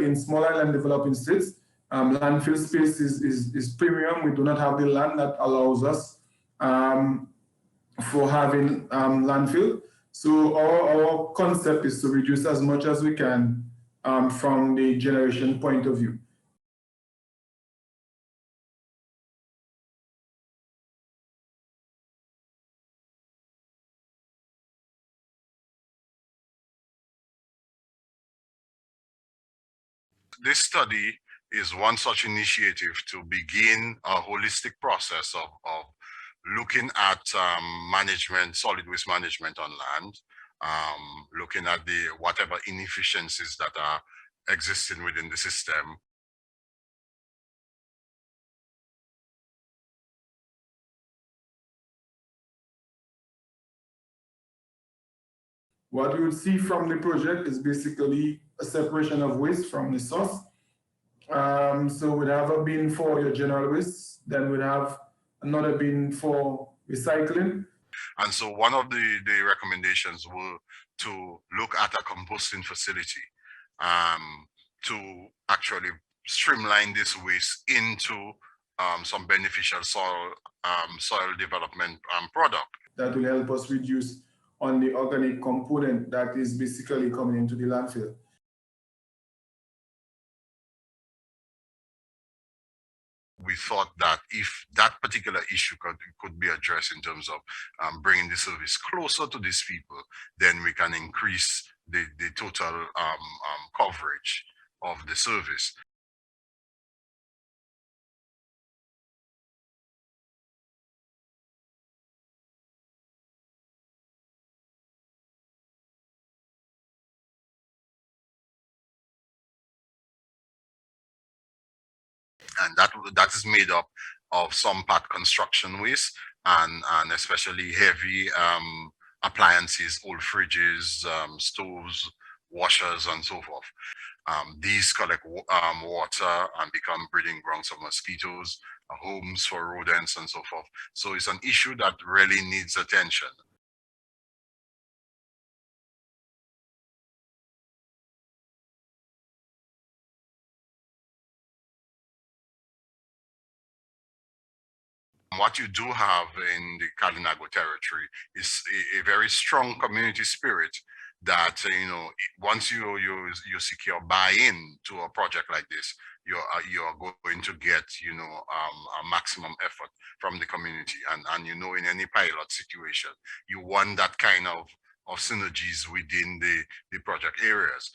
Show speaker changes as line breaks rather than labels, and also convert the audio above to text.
In small island developing states, landfill space is premium. We do not have the land that allows us for having landfill. So our concept is to reduce as much as we can from the generation point of view.
This study is one such initiative to begin a holistic process of looking at solid waste management on land, looking at the whatever inefficiencies that are existing within the system.
What you would see from the project is basically a separation of waste from the source. So we'd have a bin for your general waste, then we'd have another bin for recycling.
And so one of the recommendations were to look at a composting facility to actually streamline this waste into some beneficial soil development product.
That will help us reduce on the organic component that is basically coming into the landfill.
We thought that if that particular issue could be addressed in terms of bringing the service closer to these people, then we can increase the total coverage of the service. And that is made up of some part construction waste and especially heavy appliances, old fridges, stoves, washers, and so forth. These collect water and become breeding grounds for mosquitoes, homes for rodents, and so forth. So it's an issue that really needs attention. What you do have in the Kalinago territory is a very strong community spirit that, once you secure buy-in to a project like this, you're going to get, a maximum effort from the community. And in any pilot situation, you want that kind of synergies within the project areas.